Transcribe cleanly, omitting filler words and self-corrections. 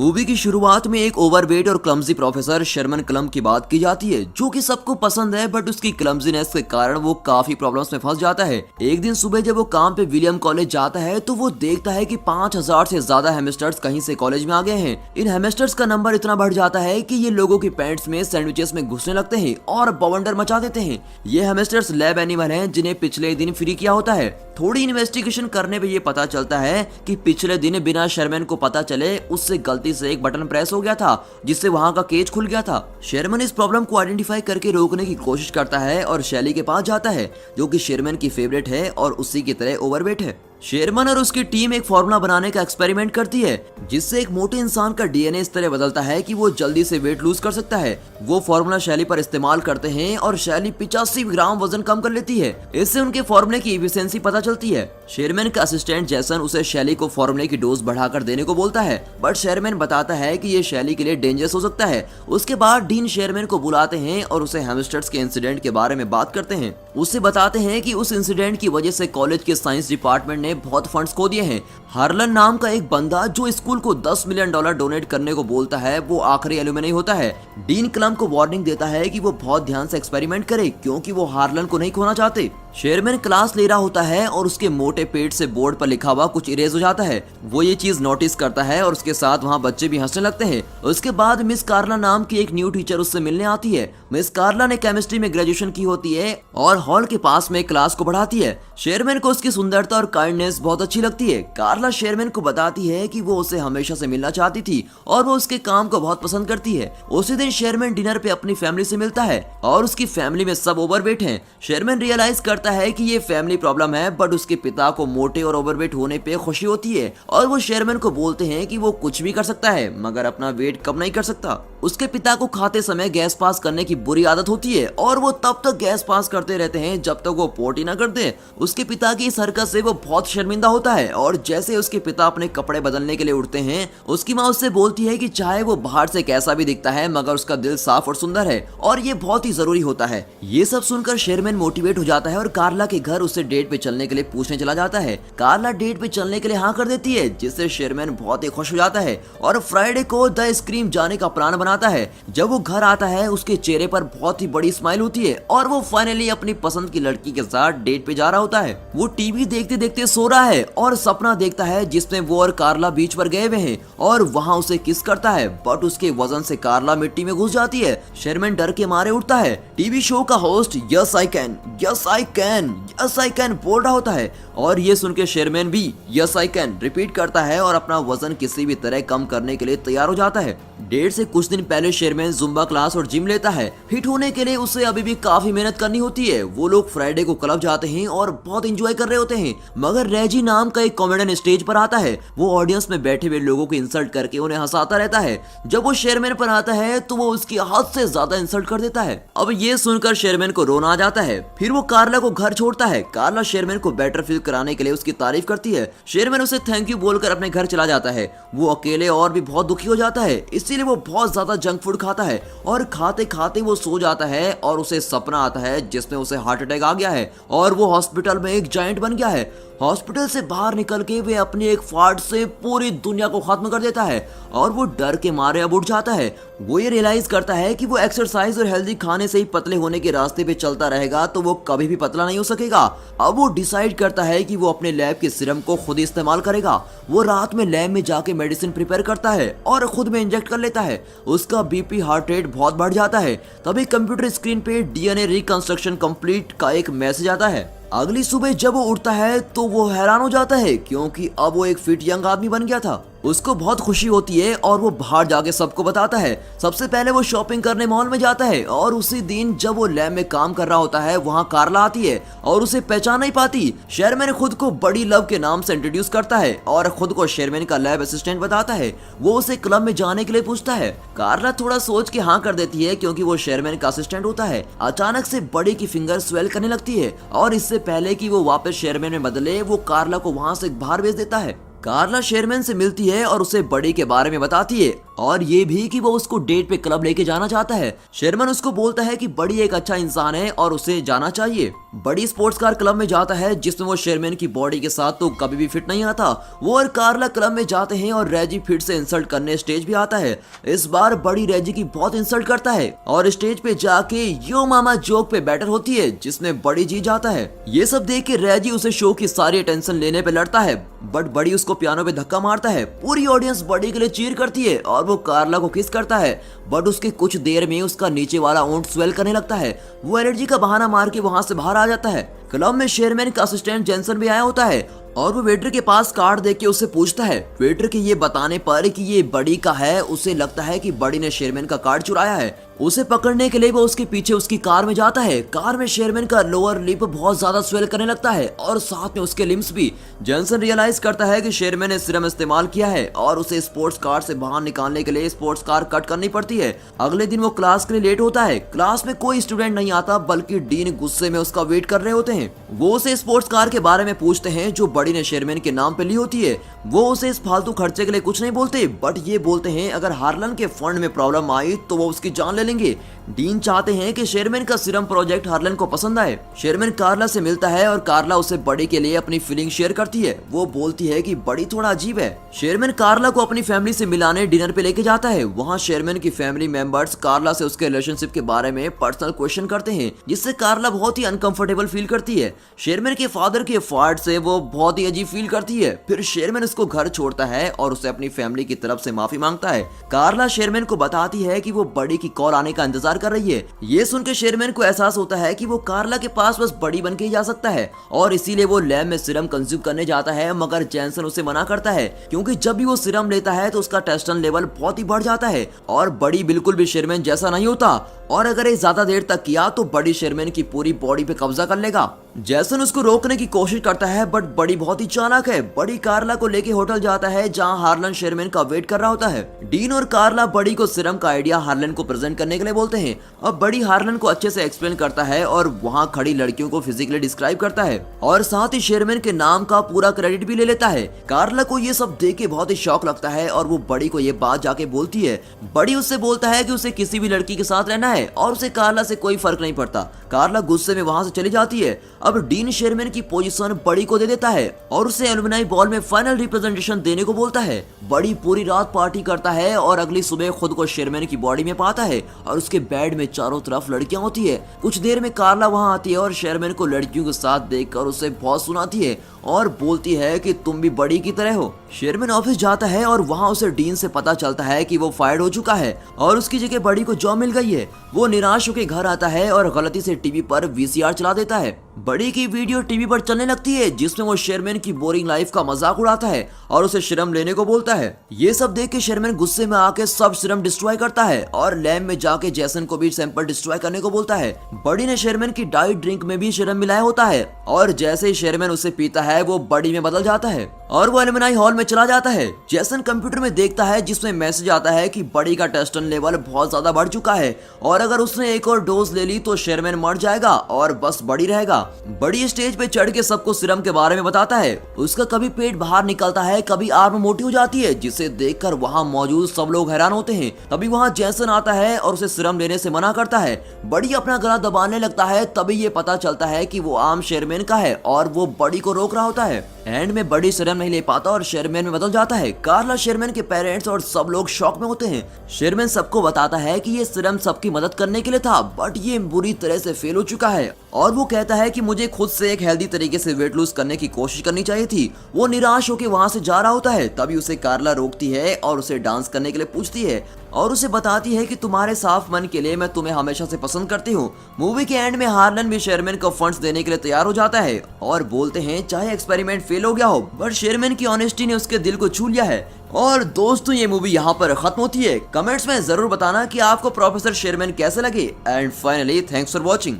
Movie की शुरुआत में एक ओवरवेट और क्लमजी प्रोफेसर शर्मन क्लम की बात की जाती है, जो कि सबको पसंद है, बट उसकी क्लमजीनेस के कारण वो काफी प्रॉब्लम्स में फंस जाता है। एक दिन सुबह जब वो काम पे विलियम कॉलेज जाता है तो वो देखता है कि 5000 से ज्यादा हेमस्टर्स कहीं से कॉलेज में आ गए हैं। इन हेमस्टर्स का नंबर इतना बढ़ जाता है कि ये लोगों की पैंट्स में, सैंडविचेस में घुसने लगते हैं और बवंडर मचा देते हैं। ये हेमस्टर्स लैब एनिमल हैं जिन्हें पिछले दिन फ्री किया होता है। थोड़ी इन्वेस्टिगेशन करने पे ये पता चलता है कि पिछले दिन बिना शर्मन को पता चले उससे गलती से एक बटन प्रेस हो गया था, जिससे वहां का केज खुल गया था। शर्मन इस प्रॉब्लम को आइडेंटिफाई करके रोकने की कोशिश करता है और शैली के पास जाता है, जो कि शर्मन की फेवरेट है और उसी की तरह ओवरवेट है। शेरमन और उसकी टीम एक फॉर्मूला बनाने का एक्सपेरिमेंट करती है, जिससे एक मोटे इंसान का डीएनए इस तरह बदलता है कि वो जल्दी से वेट लूज कर सकता है। वो फॉर्मूला शैली पर इस्तेमाल करते हैं और शैली 85 ग्राम वजन कम कर लेती है। इससे उनके फॉर्मूले की एफिशिएंसी पता चलती है। शेरमैन का असिस्टेंट जैसन उसे शैली को फॉर्मूले की डोज बढ़ाकर देने को बोलता है, बट शेरमैन बताता है कि ये शैली के लिए डेंजरस हो सकता है। उसके बाद डीन शेरमैन को बुलाते हैं और उसे हैमस्टर्स के इंसिडेंट के बारे में बात करते हैं। उसे बताते हैं कि उस इंसिडेंट की वजह से कॉलेज के साइंस डिपार्टमेंट ने बहुत फंड्स खो दिए हैं। हार्लन नाम का एक बंदा जो स्कूल को $10 मिलियन डोनेट करने को बोलता है, वो आखिरी एल्यूमिनी होता है। डीन क्लम को वार्निंग देता है कि वो बहुत ध्यान से एक्सपेरिमेंट करे, क्योंकि वो हार्लन को नहीं खोना चाहते। शेरमैन क्लास ले रहा होता है और उसके मोटे पेट से बोर्ड पर लिखा हुआ कुछ इरेज हो जाता है। वो ये चीज नोटिस करता है और उसके साथ वहाँ बच्चे भी हंसने लगते हैं। उसके बाद मिस कार्ला नाम की एक न्यू टीचर उससे मिलने आती है। मिस कार्ला ने केमिस्ट्री में ग्रेजुएशन की होती है और हॉल के पास में क्लास को बढ़ाती है। शेरमैन को उसकी सुंदरता और काइंडनेस बहुत अच्छी लगती है। कार्ला शेरमैन को बताती है कि वो उसे हमेशा से मिलना चाहती थी और वो उसके काम को बहुत पसंद करती है। उसी दिन शेरमैन डिनर पे अपनी फैमिली से मिलता है और उसकी फैमिली में सब ओवरवेट हैं। शेरमैन रियलाइज करता है कि ये फैमिली प्रॉब्लम है, बट उसके पिता को मोटे और ओवरवेट होने पे खुशी होती है और वो शेरमैन को बोलते हैं कि वो कुछ भी कर सकता है, मगर अपना वेट कम नहीं कर सकता। उसके पिता को खाते समय गैस पास करने की बुरी आदत होती है और वो तब तक गैस पास करते रहते हैं जब तक वो पोटी ना कर दे। उसके पिता की इस हरकत से वो बहुत शर्मिंदा होता है और जैसे उसके पिता अपने कपड़े बदलने के लिए उठते हैं, उसकी माँ उससे बोलती है कि चाहे वो बाहर से कैसा भी दिखता है, मगर उसका दिल साफ और सुंदर है और ये बहुत ही जरूरी होता है। ये सब सुनकर शेरमैन मोटिवेट हो जाता है और कार्ला के घर उससे डेट पे चलने के लिए पूछने चला जाता है। कार्ला डेट पे चलने के लिए हाँ कर देती है, जिससे शेरमैन बहुत ही खुश हो जाता है और फ्राइडे को द स्क्रीम जाने का प्लान बनाता है। जब वो घर आता है, उसके चेहरे पर बहुत ही बड़ी स्माइल होती है और वो फाइनली अपनी पसंद की लड़की के साथ डेट पे जा रहा होता है। वो टीवी देखते देखते सो रहा है और सपना देखता है जिसमें वो और कार्ला बीच पर गए हुए हैं और वहाँ उसे किस करता है, बट उसके वजन से कार्ला मिट्टी में घुस जाती है। शेरमैन डर के मारे उठता है। टीवी शो का host yes I can, yes I can, yes I can बोल रहा होता है और ये सुन के शेरमैन भी यस आई कैन रिपीट करता है और अपना वजन किसी भी तरह कम करने के लिए तैयार हो जाता है। डेट से कुछ दिन पहले शेरमैन जुम्बा क्लास और जिम लेता है। फिट होने के लिए उसे अभी भी काफी मेहनत करनी होती है। वो लोग फ्राइडे को क्लब जाते हैं और बहुत एंजॉय कर रहे होते हैं, मगर रेजी नाम का एक कॉमेडियन स्टेज पर आता है। वो ऑडियंस में बैठे हुए लोगों को इंसल्ट करके उन्हें हंसाता रहता है। जब वो शेरमैन पर आता है तो वो उसकी हद से ज्यादा इंसल्ट कर देता है। अब ये सुनकर शेरमैन को रोना आ जाता है। फिर वो कार्ला को घर छोड़ता है। कार्ला शेरमैन को बेटर फील कराने के लिए उसकी तारीफ करती है। शेरमैन उसे थैंक यू बोलकर अपने घर चला जाता है। वो अकेले और भी बहुत दुखी हो जाता है, इसीलिए वो बहुत ज्यादा जंक फूड खाता है और खाते खाते वो सो जाता है और उसे सपना आता है जिसमें उसे हार्ट अटैक आ गया है और वो हॉस्पिटल में एक जायंट बन गया है। हॉस्पिटल से बाहर निकल के वे अपनी एक फाड़ से पूरी दुनिया को खत्म कर देता है और वो डर के मारे अब उठ जाता है। वो ये रियलाइज करता है कि वो एक्सरसाइज और हेल्दी खाने से ही पतले होने के रास्ते पे चलता रहेगा तो वो कभी भी पतला नहीं हो सकेगा। अब वो डिसाइड करता है कि वो अपने लैब के सीरम को खुद इस्तेमाल करेगा। वो रात में लैब में जाके मेडिसिन प्रिपेयर करता है और खुद में इंजेक्ट कर लेता है। उसका बीपी, हार्ट रेट बहुत बढ़ जाता है। तभी कंप्यूटर स्क्रीन पे डीएनए रिकंस्ट्रक्शन कंप्लीट का एक मैसेज आता है। अगली सुबह जब वो उठता है तो वो हैरान हो जाता है, क्योंकि अब वो एक फिट यंग आदमी बन गया था। उसको बहुत खुशी होती है और वो बाहर जाके सबको बताता है। सबसे पहले वो शॉपिंग करने मॉल में जाता है और उसी दिन जब वो लैब में काम कर रहा होता है, वहाँ कार्ला आती है और उसे पहचान नहीं पाती। शेरमैन खुद को बड़ी लव के नाम से इंट्रोड्यूस करता है और खुद को शेरमैन का लैब असिस्टेंट बताता है। वो उसे क्लब में जाने के लिए पूछता है। कार्ला थोड़ा सोच के हाँ कर देती है, क्योंकि वो शेरमैन का असिस्टेंट होता है। अचानक से बड़ी की फिंगर स्वेल करने लगती है और इससे पहले कि वो वापस शेरमैन में बदले, वो कार्ला को वहाँ से बाहर भेज देता है। कार्ला शेरमैन से मिलती है और उसे बड़ी के बारे में बताती है और ये भी कि वो उसको डेट पे क्लब लेके जाना चाहता है। शेरमैन उसको बोलता है कि बड़ी एक अच्छा इंसान है और उसे जाना चाहिए। बड़ी स्पोर्ट्स कार क्लब में जाता है जिसमें वो शेरमैन की बॉडी के साथ तो कभी भी फिट नहीं आता। वो और कार्ला क्लब में जाते हैं और रेजी फिर से इंसल्ट करने स्टेज भी आता है। इस बार बड़ी रेजी की बहुत इंसल्ट करता है और स्टेज पे जाके यो मामा जोक पे बैटर होती है जिसमें बड़ी जीत जाता है। ये सब देख के रेजी उसे शो की सारी अटेंशन लेने पे लड़ता है बट बड़ी उसको पियानो पे धक्का मारता है। पूरी ऑडियंस बड़ी के लिए चीर करती है और वो कार्ला को किस करता है बट उसके कुछ देर में उसका नीचे वाला ओंठ स्वेल करने लगता है। वो एलर्जी का बहाना मार के वहां से बाहर आ जाता है। क्लब में शेरमैन का असिस्टेंट जेंसन भी आया होता है और वो वेटर के पास कार्ड देख के उससे पूछता है। वेटर के ये बताने पर कि ये बड़ी का है उसे लगता है कि बड़ी ने शेरमैन का कार्ड चुराया है। उसे पकड़ने के लिए वो उसके पीछे उसकी कार में जाता है। कार में शेरमैन का लोअर लिप बहुत ज्यादा स्वेल करने लगता है और साथ में उसके लिम्स भी। जेंसन रियलाइज करता है कि शेरमैन ने सीरम इस्तेमाल किया है और उसे स्पोर्ट्स कार से बाहर निकालने के लिए स्पोर्ट्स कार कट करनी पड़ती है। अगले दिन वो क्लास के लिए लेट होता है। क्लास में कोई स्टूडेंट नहीं आता बल्कि डीन गुस्से में उसका वेट कर रहे होते हैं। वो उसे स्पोर्ट्स कार के बारे में पूछते हैं जो बड़ी ने शेरमैन के नाम पे ली होती है। वो उसे इस फालतू खर्चे के लिए कुछ नहीं बोलते बट ये बोलते हैं अगर हार्लन के फंड में प्रॉब्लम आई तो वो उसकी जान ले लेंगे। डीन चाहते हैं कि शेरमैन का सीरम प्रोजेक्ट हार्लन को पसंद आए। शेरमैन कार्ला से मिलता है और कार्ला उसे बड़ी के लिए अपनी फीलिंग शेयर करती है। वो बोलती है कि बड़ी थोड़ा अजीब है। शेरमैन कार्ला को अपनी फैमिली से मिलाने डिनर पे लेके जाता है। वहाँ शेरमैन की फैमिली मेंबर्स कार्ला से उसके रिलेशनशिप के बारे में पर्सनल क्वेश्चन करते हैं जिससे कार्ला बहुत ही अनकंफर्टेबल फील करती है। शेरमैन के फादर के फाल्ट से वो बहुत ही अजीब फील करती है। फिर शेरमैन उसको घर छोड़ता है और उसे अपनी फैमिली की तरफ से माफी मांगता है। कार्ला शेरमैन को बताती है कि वो बड़ी की कॉल आने का इंतजार कर रही है। ये सुनकर शेरमैन को एहसास होता है कि वो कार्ला के पास बस बड़ी बन के ही जा सकता है और इसीलिए वो लैब में सीरम कंज्यूम करने जाता है मगर जेंसन उसे मना करता है क्योंकि जब भी वो सीरम लेता है तो उसका टेस्टोस्टेरोन लेवल बहुत ही बढ़ जाता है और बड़ी बिल्कुल भी शेरमैन जैसा नहीं होता और अगर ये ज्यादा देर तक किया तो बड़ी शेरमैन की पूरी बॉडी पे कब्जा कर लेगा। जेसन उसको रोकने की कोशिश करता है बट बड़ी बहुत ही चालाक है। बड़ी कार्ला को लेके होटल जाता है जहां हार्लन शेरमैन का वेट कर रहा होता है। डीन और कार्ला बड़ी को सीरम का आइडिया हार्लन को प्रेजेंट करने के लिए बोलते हैं। अब बड़ी हार्लन को अच्छे से एक्सप्लेन करता है और वहां खड़ी लड़कियों को फिजिकली डिस्क्राइब करता है और साथ ही शेरमैन के नाम का पूरा क्रेडिट भी ले लेता है। कार्ला को ये सब देख के बहुत ही शौक लगता है और वो बड़ी को ये बात जाके बोलती है। बड़ी उससे बोलता है कि उसे किसी भी लड़की के साथ रहना है और उसे कार्ला से कोई फर्क नहीं पड़ता। कार्ला गुस्से में वहां से चली जाती है। अब डीन शेरमैन की पोजीशन बड़ी को दे देता है और उसे एलुमनाई बॉल में फाइनल रिप्रेजेंटेशन देने को बोलता है। बड़ी पूरी रात पार्टी करता है और अगली सुबह खुद को शेरमैन की बॉडी में पाता है और उसके बेड में चारों तरफ लड़कियां होती है। कुछ देर में कार्ला वहां आती है और शेरमैन को लड़कियों के साथ देखकर उसे बहुत सुनाती है और बोलती है कि तुम भी बड़ी की तरह हो। शेरमैन ऑफिस जाता है और वहां उसे डीन से पता चलता है कि वो फायर्ड हो चुका है और उसकी जगह बड़ी को जॉब मिल गई है। वो निराश होकर घर आता है और गलती से टीवी पर वीसीआर चला देता है। बड़ी की वीडियो टीवी पर चलने लगती है जिसमें वो शेरमैन की बोरिंग लाइफ का मजाक उड़ाता है और उसे सीरम लेने को बोलता है। ये सब देख के शेरमैन गुस्से में आके सब सीरम डिस्ट्रॉय करता है और लैब में जाके जेसन को भी सैंपल डिस्ट्रॉय करने को बोलता है। बड़ी ने शेरमैन की डाइट ड्रिंक में भी सीरम मिलाया होता है और जैसे ही शेरमैन उसे पीता है वो बड़ी में बदल जाता है और वो एलुमनाई हॉल में चला जाता है। जेसन कंप्यूटर में देखता है जिसमें मैसेज आता है कि बड़ी का टेस्टोस्टेरोन लेवल बहुत ज्यादा बढ़ चुका है और अगर उसने एक और डोज ले ली तो शेरमैन मर जाएगा और बस बड़ी रहेगा। बड़ी स्टेज पे चढ़ के सबको सीरम के बारे में बताता है। उसका कभी पेट बाहर निकलता है, कभी आर्म मोटी हो जाती है जिसे देखकर वहां मौजूद सब लोग हैरान होते हैं। तभी वहां जेसन आता है और उसे सीरम लेने से मना करता है। बड़ी अपना गला दबाने लगता है, तभी ये पता चलता है कि वो आम शेरमैन का है और वो बड़ी को रोक रहा होता है। एंड में बड़ी सीरम नहीं ले पाता और शेरमैन में बदल जाता है। कार्ला शेरमैन के पेरेंट्स और सब लोग शॉक में होते हैं। शेरमैन सबको बताता है कि ये सीरम सबकी मदद करने के लिए था बट ये बुरी तरह से फेल हो चुका है और वो कहता है कि मुझे खुद से एक हेल्दी तरीके से वेट लूज करने की कोशिश करनी चाहिए थी। वो निराश होकर वहां से जा रहा होता है, तभी उसे कार्ला रोकती है और उसे डांस करने के लिए पूछती है और उसे बताती है कि तुम्हारे साफ मन के लिए मैं तुम्हें हमेशा से पसंद करती हूँ। मूवी के एंड में हार्लन भी शेरमैन को फंड्स देने के लिए तैयार हो जाता है और बोलते हैं चाहे एक्सपेरिमेंट फेल हो गया हो बट शेरमैन की ऑनेस्टी ने उसके दिल को छू लिया है। और दोस्तों ये मूवी यहाँ पर खत्म होती है। कमेंट्स में जरूर बताना कि आपको प्रोफेसर शेरमैन कैसे लगे and finally thanks for watching.